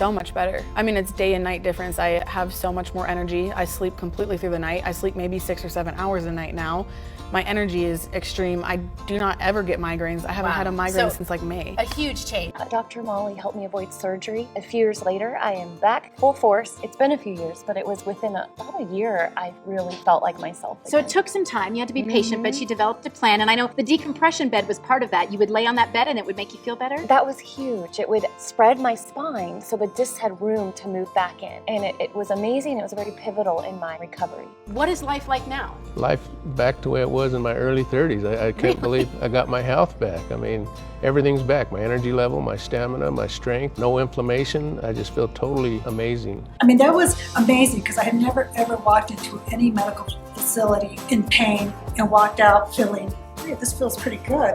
so much better. I mean, it's day and night difference. I have so much more energy. I sleep completely through the night. I sleep maybe 6 or 7 hours a night now. My energy is extreme. I do not ever get migraines. I haven't had a migraine since like May. A huge change. Dr. Molly helped me avoid surgery. A few years later, I am back full force. It's been a few years, but it was within about a year I really felt like myself again. So it took some time. You had to be patient, but she developed a plan. And I know the decompression bed was part of that. You would lay on that bed and it would make you feel better? That was huge. It would spread my spine so the discs had room to move back in. And it was amazing. It was very pivotal in my recovery. What is life like now? Life back to the way it was in my early 30s. I can't believe I got my health back. I mean, everything's back. My energy level, my stamina, my strength, no inflammation. I just feel totally amazing. I mean, that was amazing because I had never ever walked into any medical facility in pain and walked out feeling, hey, this feels pretty good,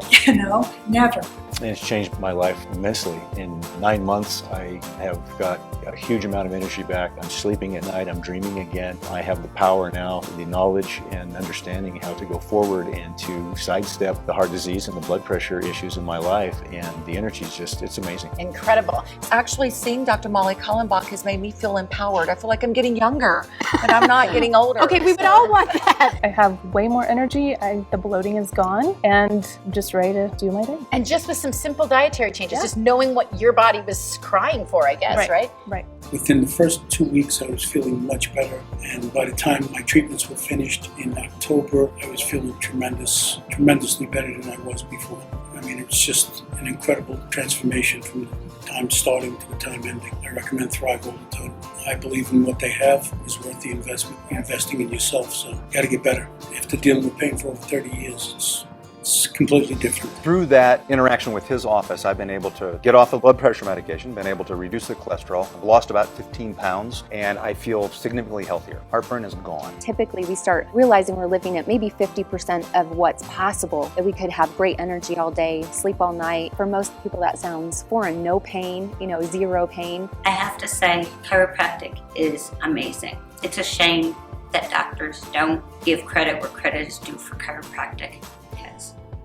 never. And it's changed my life immensely. In 9 months, I have got a huge amount of energy back. I'm sleeping at night, I'm dreaming again. I have the power now, the knowledge and understanding how to go forward and to sidestep the heart disease and the blood pressure issues in my life. And the energy is just, it's amazing. Incredible. Actually, seeing Dr. Molly Kallenbach has made me feel empowered. I feel like I'm getting younger and I'm not getting older. Okay, we would all want that. I have way more energy. The bloating is gone and I'm just ready to do my day. And just with some simple dietary changes, just knowing what your body was crying for, I guess, right? Right. Within the first 2 weeks, I was feeling much better. And by the time my treatments were finished in October, I was feeling tremendously better than I was before. I mean, it was just an incredible transformation from the time starting to the time ending. I recommend Thrive all the time. I believe in what they have is worth the investment. You're investing in yourself, so you got to get better. After dealing with pain for over 30 years, it's completely different. Through that interaction with his office, I've been able to get off the blood pressure medication, been able to reduce the cholesterol, I've lost about 15 pounds, and I feel significantly healthier. Heartburn is gone. Typically, we start realizing we're living at maybe 50% of what's possible, that we could have great energy all day, sleep all night. For most people, that sounds foreign. No pain, zero pain. I have to say, chiropractic is amazing. It's a shame that doctors don't give credit where credit is due for chiropractic.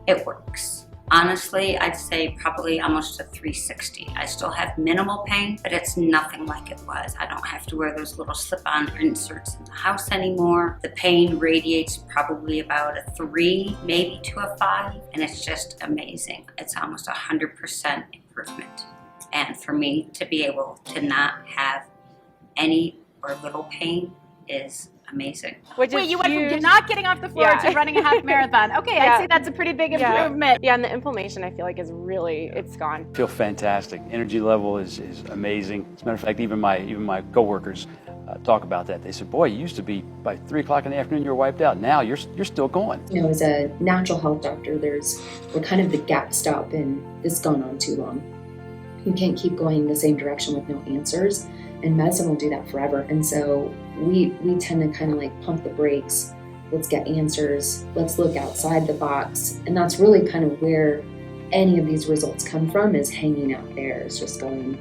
It works. Honestly, I'd say probably almost a 360. I still have minimal pain, but it's nothing like it was. I don't have to wear those little slip-on inserts in the house anymore. The pain radiates probably about a 3, maybe to a 5, and it's just amazing. It's almost 100% improvement. And for me to be able to not have any or little pain is amazing. Wait, you went from not getting off the floor to running a half marathon. Okay, I'd say that's a pretty big improvement. Yeah, and the inflammation I feel like is really, it's gone. I feel fantastic. Energy level is amazing. As a matter of fact, even my coworkers talk about that. They said, boy, you used to be by 3 o'clock in the afternoon, you're wiped out. Now you're still going. As a natural health doctor, we're kind of the gap stop, and this has gone on too long. You can't keep going the same direction with no answers, and medicine will do that forever. And so we tend to kind of like pump the brakes. Let's get answers. Let's look outside the box. And that's really kind of where any of these results come from, is hanging out there. It's just going,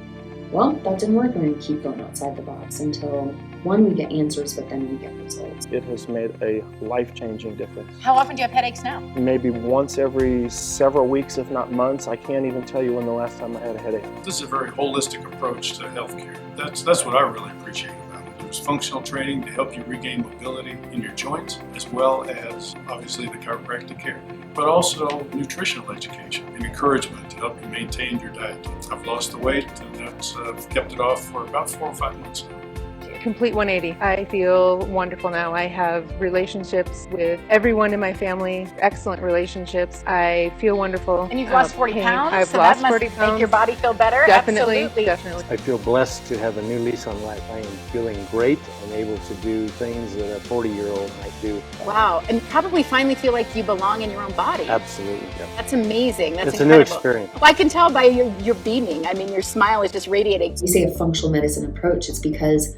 well, that didn't work. I'm going to keep going outside the box until, one, we get answers, but then we get results. It has made a life-changing difference. How often do you have headaches now? Maybe once every several weeks, if not months. I can't even tell you when the last time I had a headache. This is a very holistic approach to healthcare. That's what I really appreciate about it. There's functional training to help you regain mobility in your joints, as well as obviously the chiropractic care, but also nutritional education and encouragement to help you maintain your diet. I've lost the weight, and I've kept it off for about 4 or 5 months now. Complete 180. I feel wonderful now. I have relationships with everyone in my family, excellent relationships. I feel wonderful. And you've lost 40 pounds? I've so lost that must 40 pounds. make your body feel better? Definitely, Absolutely. definitely. I feel blessed to have a new lease on life. I am feeling great. I'm able to do things that a 40-year-old might do. Wow, and probably finally feel like you belong in your own body. Absolutely. Yeah. That's amazing. That's it's incredible. a new experience. Well, I can tell by your beaming. I mean, your smile is just radiating. We say a functional medicine approach. It's because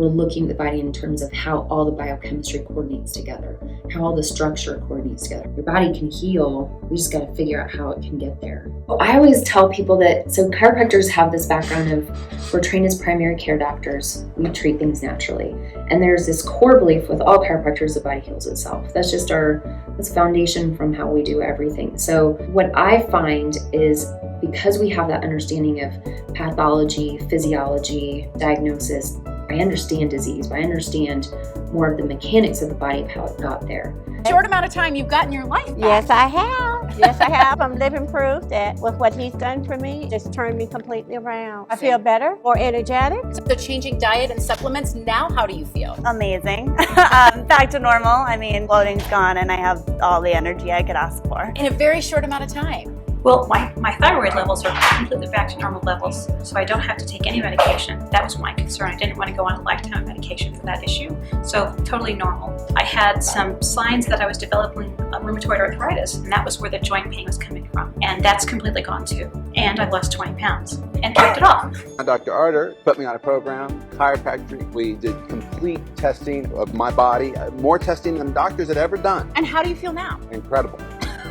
we're looking at the body in terms of how all the biochemistry coordinates together, how all the structure coordinates together. Your body can heal, we just got to figure out how it can get there. I always tell people that, so chiropractors have this background of, we're trained as primary care doctors, we treat things naturally. And there's this core belief with all chiropractors, the body heals itself. That's just that's foundation from how we do everything. So what I find is, because we have that understanding of pathology, physiology, diagnosis, I understand disease, but I understand more of the mechanics of the body, how it got there. Short amount of time, you've gotten your life back. Yes, I have. Yes, I have. I'm living proof that with what he's done for me, just turned me completely around. I feel better, more energetic. So changing diet and supplements, now how do you feel? Amazing. Back to normal. I mean, bloating's gone and I have all the energy I could ask for. In a very short amount of time. Well, my thyroid levels are completely back to normal levels, so I don't have to take any medication. That was my concern. I didn't want to go on a lifetime medication for that issue, so totally normal. I had some signs that I was developing rheumatoid arthritis, and that was where the joint pain was coming from, and that's completely gone too. And I lost 20 pounds and kept it off. Dr. Arter put me on a program, chiropractic. We did complete testing of my body, more testing than doctors had ever done. And how do you feel now? Incredible.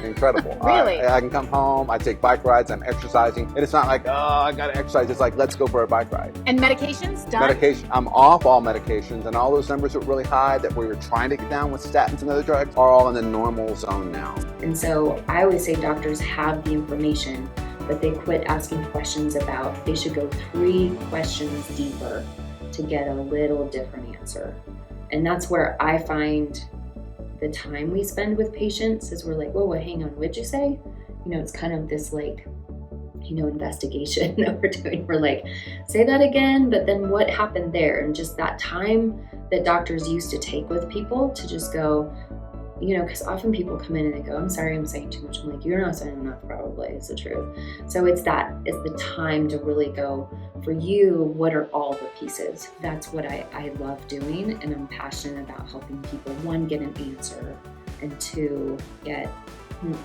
Incredible. Really? I can come home, I take bike rides, I'm exercising. And it's not like, oh, I gotta exercise. It's like, let's go for a bike ride. And medications done? Medication, I'm off all medications, and all those numbers that were really high that we were trying to get down with statins and other drugs are all in the normal zone now. And so I always say doctors have the information, but they quit asking questions about, they should go 3 questions deeper to get a little different answer. And that's where I find the time we spend with patients is we're like, whoa, hang on, what'd you say? You know, it's kind of this like, investigation that we're doing. We're like, say that again, but then what happened there? And just that time that doctors used to take with people to just go, because often people come in and they go, I'm sorry, I'm saying too much. I'm like, you're not saying enough, probably, is the truth. So it's the time to really go, for you, what are all the pieces? That's what I love doing, and I'm passionate about helping people, 1, get an answer, and 2, get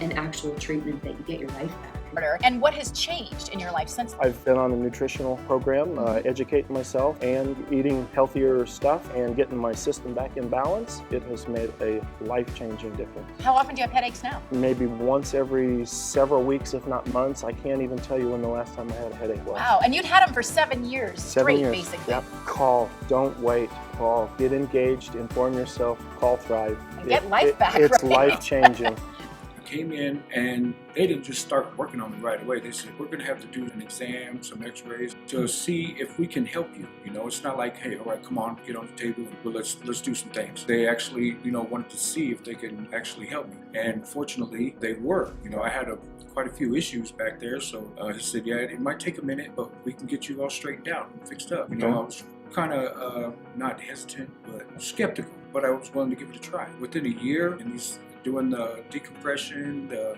an actual treatment that you get your life back. And what has changed in your life since? I've been on a nutritional program, educating myself and eating healthier stuff and getting my system back in balance. It has made a life-changing difference. How often do you have headaches now? Maybe once every several weeks, if not months. I can't even tell you when the last time I had a headache was. Wow, and you'd had them for 7 years 7 straight, years. basically. Yep. Call, don't wait. Call, get engaged, inform yourself, call Thrive. And get life back, It's right? life-changing. Came in and they didn't just start working on me right away. They said, we're going to have to do an exam, some x-rays to see if we can help you. It's not like, hey, all right, come on, get on the table, well, let's do some things. They actually, wanted to see if they can actually help me. And fortunately, they were. I had quite a few issues back there. So he said, yeah, it might take a minute, but we can get you all straightened out and fixed up. I was kind of not hesitant, but skeptical, but I was willing to give it a try. Within a year, and he's doing the decompression, the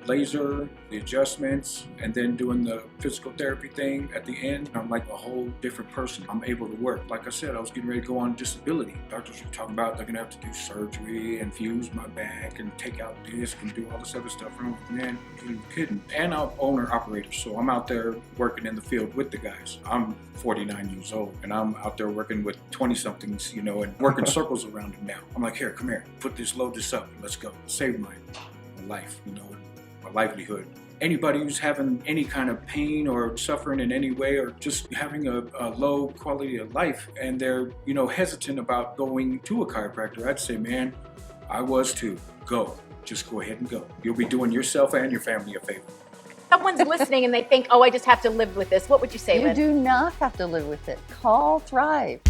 laser, the adjustments, and then doing the physical therapy thing at the end, I'm like a whole different person. I'm able to work. Like I said, I was getting ready to go on disability. Doctors were talking about they're gonna have to do surgery and fuse my back and take out disc and do all this other stuff. And I'm like, man, you're kidding. And I'm owner-operator, so I'm out there working in the field with the guys. I'm 49 years old, and I'm out there working with 20-somethings, and working circles around them now. I'm like, here, come here, load this up, let's go. Save my life, my livelihood. Anybody who's having any kind of pain or suffering in any way, or just having a low quality of life, and they're, hesitant about going to a chiropractor, I'd say, man, I was too. Go. Just go ahead and go. You'll be doing yourself and your family a favor. Someone's listening and they think, oh, I just have to live with this. What would you say, You Lynn? do not have to live with it. Call Thrive.